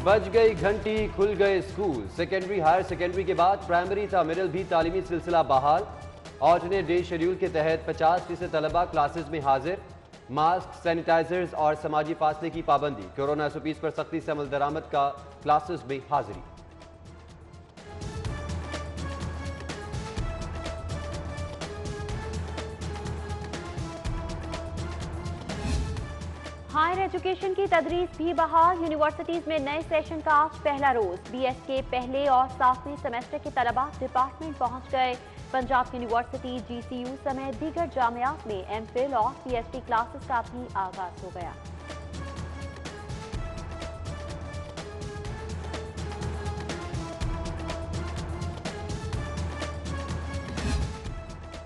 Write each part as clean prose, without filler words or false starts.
बज गई घंटी, खुल गए स्कूल। सेकेंडरी हायर सेकेंडरी के बाद प्राइमरी था मिडिल भी तालीमी सिलसिला बहाल। ऑल्टरनेट डे शेड्यूल के तहत 50% तलबा क्लासेस में हाजिर। मास्क, सैनिटाइजर्स और समाजी फासले की पाबंदी। कोरोना SOPs पर सख्ती से अमल दरामद का क्लासेस में हाजिरी। हायर एजुकेशन की तदरीस भी बहाल। यूनिवर्सिटीज में नए सेशन का आज पहला रोज। BS के पहले और 7वें सेमेस्टर के तलबा डिपार्टमेंट पहुंच गए। पंजाब यूनिवर्सिटी, GCU समेत दीगर जामियात में MPhil और PhD क्लासेस का भी आगाज हो गया।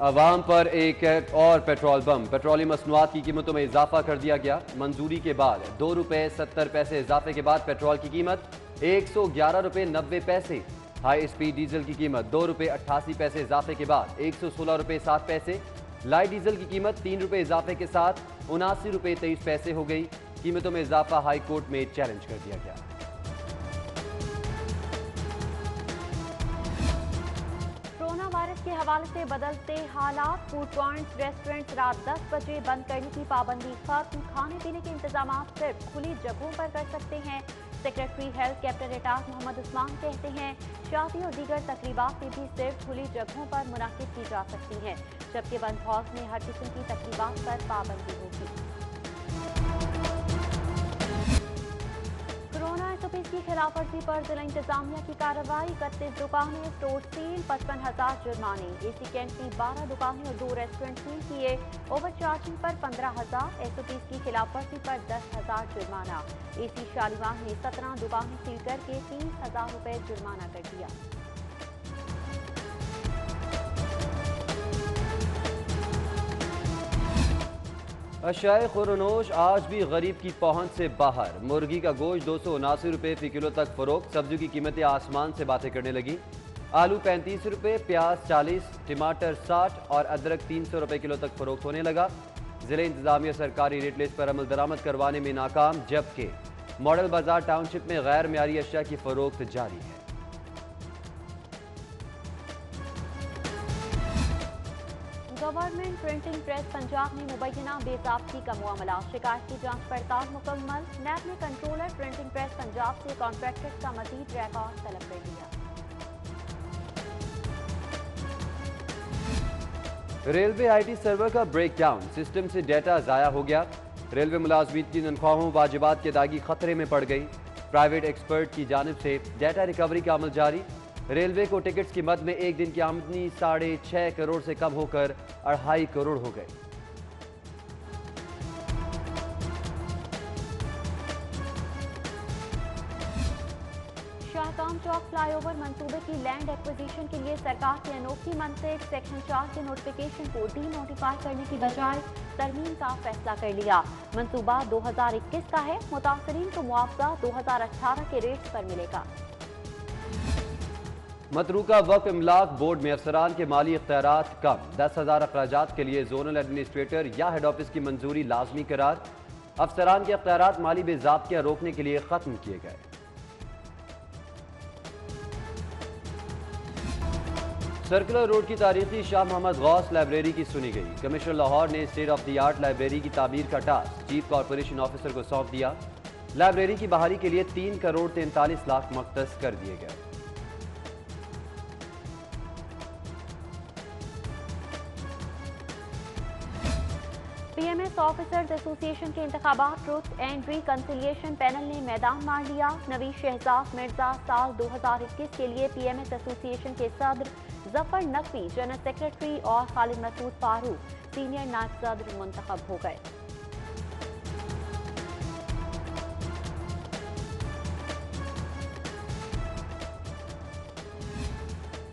अवाम पर एक और पेट्रोल बम। पेट्रोलियम मसनूआत की कीमतों में इजाफा कर दिया गया। मंजूरी के बाद ₹2.70 इजाफे के बाद पेट्रोल की कीमत ₹111.90। हाई स्पीड डीजल की कीमत ₹2.88 इजाफे के बाद ₹116.07। लाइट डीजल की कीमत ₹3 इजाफे के साथ ₹79.23 हो गई। कीमतों में इजाफा हाई कोर्ट में चैलेंज कर दिया गया। कोरोना वायरस के हवाले से बदलते हालात। फूड पॉइंट्स, रेस्टोरेंट्स रात 10 बजे बंद करने की पाबंदी खत्म। खाने पीने के इंतजाम सिर्फ खुली जगहों पर कर सकते हैं। Secretary health captain retired Mohammad Usman कहते हैं शादी और दीगर तकरीबात में भी सिर्फ खुली जगहों पर मुनाकिद की जा सकती हैं, जबकि बंद हॉल में हर किस्म की तकरीबात पर पाबंदी होगी। कोरोना SOPs की खिलाफवर्जी पर जिला इंतजामिया की कार्रवाई। 31 दुकानें, स्टोर सील, 55,000 जुर्माने। AC कैंट की 12 दुकानें और 2 रेस्टोरेंट सील किए। ओवर चार्जिंग पर 15,000, SOPs की खिलाफवर्जी पर 10,000 जुर्माना। AC शालीमार ने 17 दुकानें सील करके 30,000 रुपए जुर्माना कर दिया। अशाए खुरनोश आज भी गरीब की पहुंच से बाहर। मुर्गी का गोश्त ₹279 फी किलो तक फरोख्त। सब्जियों की कीमतें आसमान से बातें करने लगी। आलू ₹35, प्याज 40, टमाटर 60 और अदरक ₹300 किलो तक फरोख्त होने लगा। जिले इंतजामिया सरकारी रेट लिस्ट पर अमल दरामद करवाने में नाकाम, जबकि मॉडल बाजार टाउनशिप में गैर मियारी अशिया की फरोख्त जारी है। गवर्नमेंट प्रिंटिंग प्रेस पंजाब ने मुबैना बेज़ाब्ती का मामला। शिकायत की जांच पड़ताल मुकम्मल। नैब ने कंट्रोलर प्रिंटिंग प्रेस पंजाब से कॉन्ट्रैक्टर का मजीद रिकॉर्ड तलब कर दिया। रेलवे IT सर्वर का ब्रेकडाउन। सिस्टम से डेटा जाया हो गया। रेलवे मुलाजमीन की तनख्वाहों वाजिबात की अदायगी खतरे में पड़ गई। प्राइवेट एक्सपर्ट की जानिब से डेटा रिकवरी का अमल जारी। रेलवे को टिकट्स की मद में एक दिन की आमदनी 6.5 करोड़ से कम होकर 2.5 करोड़ हो गई। शाहकाम चौक फ्लाईओवर मंसूबे की लैंड एक्विजिशन के लिए सरकार की अनोखी मंतक। सेक्शन 4 के नोटिफिकेशन को डी नोटिफाई करने की बजाय तरमीम का फैसला कर लिया। मंसूबा 2021 का है। मुतासरीन को मुआवजा 2018 के रेट्स पर मिलेगा। मतरूका वक्फ इमलाक बोर्ड में अफसरान के माली इख्तियारात कम। 10,000 अखराजात के लिए जोनल एडमिनिस्ट्रेटर या हेड ऑफिस की मंजूरी लाजमी करार। अफसरान के इख्तियारात माली बेज़ाब्तियां रोकने के लिए खत्म किए गए। सर्कुलर रोड की तारीखी शाह मोहम्मद गौस लाइब्रेरी की सुनी गई। कमिश्नर लाहौर ने state of the art library की तामीर का टास्क चीफ कॉरपोरेशन ऑफिसर को सौंप दिया। लाइब्रेरी की बहाली के लिए 3 करोड़ 43 लाख मुख्तस कर दिए गए। PMS ऑफिसर्स एसोसिएशन के इंतखाबात ट्रुथ एंड रिकंसिलिएशन पैनल ने मैदान मार लिया। नवीद शहजाद मिर्जा साल 2021 के लिए PMS एसोसिएशन के सदर, जफर नकवी जनरल सेक्रेटरी और खालिद मसूद फारूक सीनियर नायब सदर मुंतखब हो गए।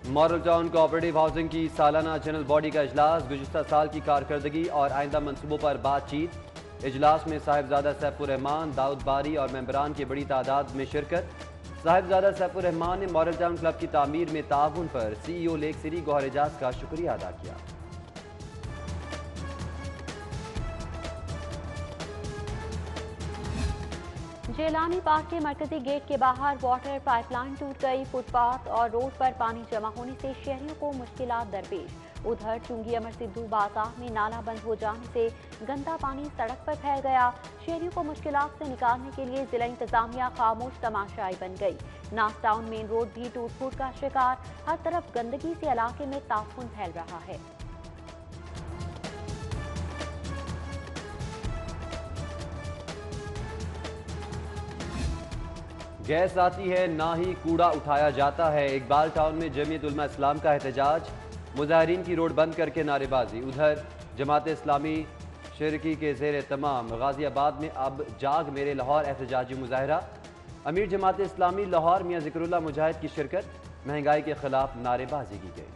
मॉडल टाउन कोऑपरेटिव हाउसिंग की सालाना जनरल बॉडी का इजलास। गुज़िश्ता साल की कारकर्दगी और आइंदा मनसूबों पर बातचीत। इजलास में साहिबजादा सैफुर रहमान, दाऊद बारी और मेंबरान की बड़ी तादाद में शिरकत। साहिबजादा सैफुर रहमान ने मॉडल टाउन क्लब की तामीर में ताउन पर CEO Lake City Gohar Ejaz का शुक्रिया अदा किया। जेलानी पार्क के मरकजी गेट के बाहर वाटर पाइपलाइन टूट गई। फुटपाथ और रोड पर पानी जमा होने से शहरियों को मुश्किलात दरपेश। उधर चुंगी अमर सिद्धू बाजार में नाला बंद हो जाने से गंदा पानी सड़क पर फैल गया। शहरियों को मुश्किलात से निकालने के लिए जिला इंतजामिया खामोश तमाशाई बन गई। नास टाउन मेन रोड भी टूट फूट का शिकार। हर तरफ गंदगी से इलाके में ताफून फैल रहा है। गैस आती है ना ही कूड़ा उठाया जाता है। इकबाल टाउन में जमीयत उलमा इस्लाम का एहतजाज। मुजाहिरीन की रोड बंद करके नारेबाजी। उधर जमात इस्लामी शिरकी के जेर तमाम गाजियाबाद में अब जाग मेरे लाहौर एहतजाजी मुजाहरा। अमीर जमात इस्लामी लाहौर मियां जिक्रुल्लाह मुजाहिद की शिरकत। महंगाई के खिलाफ नारेबाजी की गई।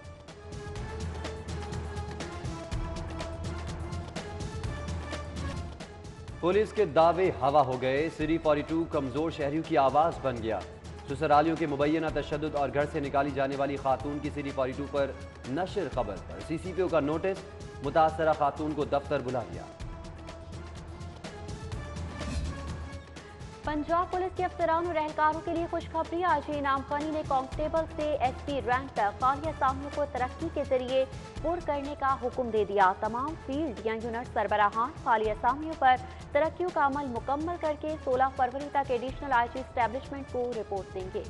पुलिस के दावे हवा हो गए। सिरी 42 कमजोर शहरियों की आवाज बन गया। ससुरालियों के मुबैना तशद्दुद और घर से निकाली जाने वाली खातून की सिरी 42 पर नशर खबर पर सीसीपीओ का नोटिस। मुतासरा खातून को दफ्तर बुला लिया। पंजाब पुलिस के अफसरान और एहलकारों के लिए खुशखबरी। आईजी इनाम खानी ने कांस्टेबल से एसपी रैंक तक खाली असामियों को तरक्की के जरिए पुर करने का हुक्म दे दिया। तमाम फील्ड या यूनिट सरबराहान खाली असामियों पर तरक्कियों का अमल मुकम्मल करके 16 फरवरी तक एडिशनल आईजी एस्टेब्लिशमेंट को रिपोर्ट देंगे।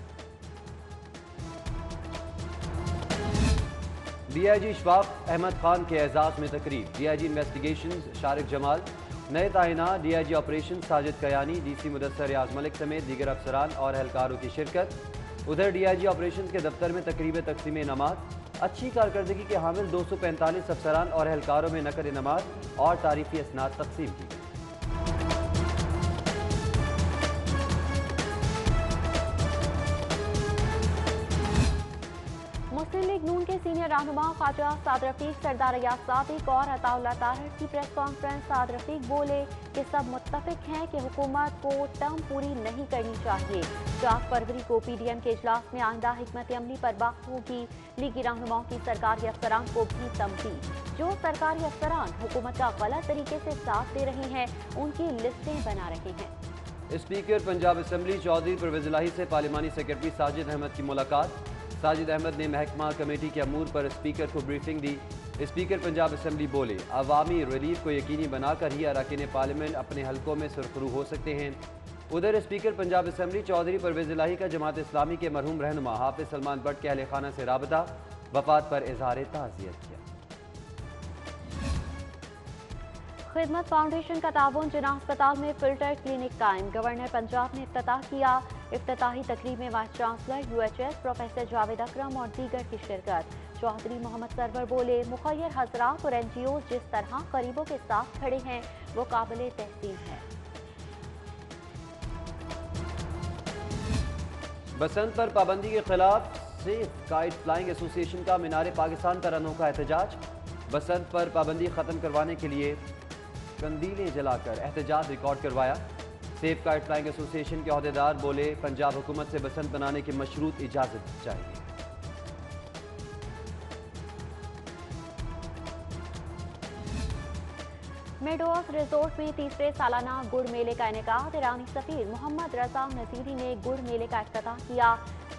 डीआईजी इशफाक अहमद खान के एजाज में तकरीब। डीआईजी इन्वेस्टिगेशन शारिक जमाल, नए ताइना DIG operation Sajid Kayani, DC Mudassar Riaz Malik समेत दीगर अफसरान और एहलकारों की शिरकत। उधर डीआईजी ऑपरेशन के दफ्तर में तकरीब तकसीम इनामात। अच्छी कारकर्दगी के हामिल 245 अफसरान और एहलकारों में नकद इनामात और तारीफी असनाद तकसीम की गई। मुस्लिम लीग नून के सीनियर रहनुमा ख्वाजा साद रफीक, सरदार अयाज सादिक और अताउल्लाह तारड़ की प्रेस कॉन्फ्रेंस। साद रफीक बोले कि सब मुत्तफिक हैं कि हुकूमत को टर्म पूरी नहीं करनी चाहिए। 4 फरवरी को पीडीएम के इजलास में आइंदा हिकमत अमली पर बात होगी। लीगी रहनुमाओं की सरकारी अफसरान को भी तंबीह। जो सरकारी अफसरान हुकूमत का गलत तरीके से साथ दे रहे हैं उनकी लिस्टें बना रहे हैं। स्पीकर पंजाब असम्बली चौधरी परवेज इलाही से पार्लिमानी सेक्रेटरी साजिद अहमद की मुलाकात। साजिद अहमद ने महकमा कमेटी के अमूर पर स्पीकर को ब्रीफिंग दी। स्पीकर पंजाब असम्बली बोले अवामी रिलीफ को यकीनी बनाकर ही अरकान पार्लियामेंट अपने हलकों में सुरखरू हो सकते हैं। उधर स्पीकर पंजाब असम्बली चौधरी परवेज इलाही का जमात इस्लामी के मरहूम रहनुमा हाफिज सलमान बट के अहले खाना से राबता। वफात पर इजहार ताज़ियत किया। खिदमत फाउंडेशन का ताउन जिना अस्पताल में फिल्टर क्लिनिक कायम। गवर्नर पंजाब ने इफ्तिताह किया। इफ्तिताही तकरीब में vice chancellor UHS professor Javed Akram और दीगर की शिरकत। चौधरी मोहम्मद सरवर बोले मुखय्यर हजरात और एनजीओ जिस तरह गरीबों के साथ खड़े हैं वो काबिल तहसीन है। बसंत पर पाबंदी के खिलाफ सेफ काइट फ्लाइंग एसोसिएशन का मीनार पाकिस्तान पर अनोखा एहतजाज। बसंत पर पाबंदी खत्म करवाने के लिए कंदीलें जलाकर एहतजाज रिकॉर्ड करवाया। सेफ काइट फ्लाइंग एसोसिएशन के अहदेदार बोले पंजाब हुकूमत से बसंत बनाने की मशरूत इजाजत चाहिए। मेडोज रिजोर्ट में तीसरे सालाना गुड़ मेले का इनेकाद। ईरानी सफीर मोहम्मद रजा नजीरी ने गुड़ मेले का इफ्तिताह किया।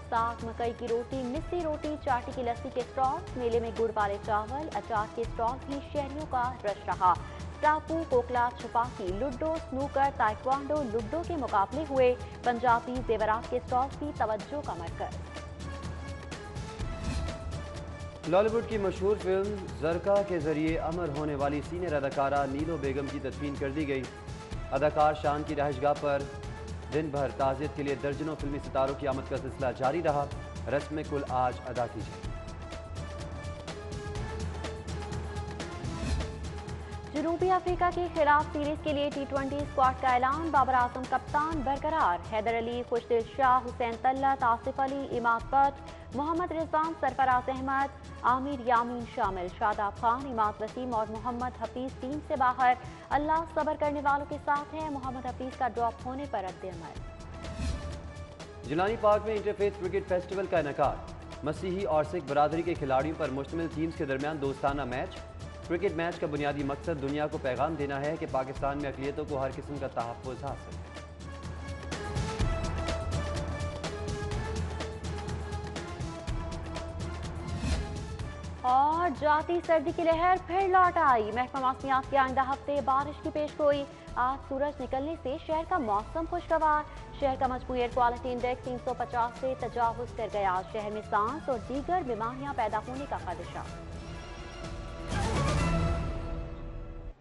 साग, मकई की रोटी, मिस्सी रोटी, चाटी की लस्सी के स्टॉल, मेले में गुड़ वाले चावल, अचार के स्टॉल भी शहरियों का रश रहा। टापू, कोकला, छुपाकी, लुडो, स्नूकर, ताइक्वांडो, लुडो के मुकाबले हुए। पंजाबी जेवरात के स्टॉल भी तवज्जो का मरकज। लॉलीवुड की मशहूर फिल्म जरका के जरिए अमर होने वाली सीनियर अदाकारा नीलो बेगम की तदफीन कर दी गई। अदाकार शान की रहायशगाह पर दिन भर ताज़ियत के लिए दर्जनों फिल्मी सितारों की आमद का सिलसिला जारी रहा। रस्म कुल आज अदा की जाएगी। जनूबी अफ्रीका के खिलाफ सीरीज के लिए टी20 स्क्वाड का ऐलान। बाबर आजम कप्तान बरकरार। हैदर अली, खुशदिल शाह, हुसैन तल्लत, आसिफ अली, इमाद बट, मोहम्मद रिजवान, सरफराज अहमद, आमिर यामीन शामिल। शादाब खान, इमाद वसीम और मोहम्मद हफीज टीम से बाहर। अल्लाह सब्र करने वालों के साथ है। मोहम्मद हफीज का ड्रॉप होने पर रद्द-ए-अमल। जिलानी पार्क में इंटरफेथ क्रिकेट फेस्टिवल का इनेकाद। मसीही और सिख बरादरी के खिलाड़ियों पर मुश्तमिल टीम्स के दरमियान दोस्ताना मैच। क्रिकेट मैच का बुनियादी मकसद दुनिया को पैगाम देना है कि पाकिस्तान में अक़लियतों को हर किस्म का तहफ़्फ़ुज़ हासिल है। बढ़ जाती सर्दी की लहर फिर लौट आई। महकमा मौसमियात के आइंदा हफ्ते बारिश की पेशगोई। आज सूरज निकलने से शहर का मौसम खुशगवार। शहर का मजमूई एयर क्वालिटी इंडेक्स 350 से तजावुज कर गया। शहर में सांस और दीगर बीमारियां पैदा होने का खदशा।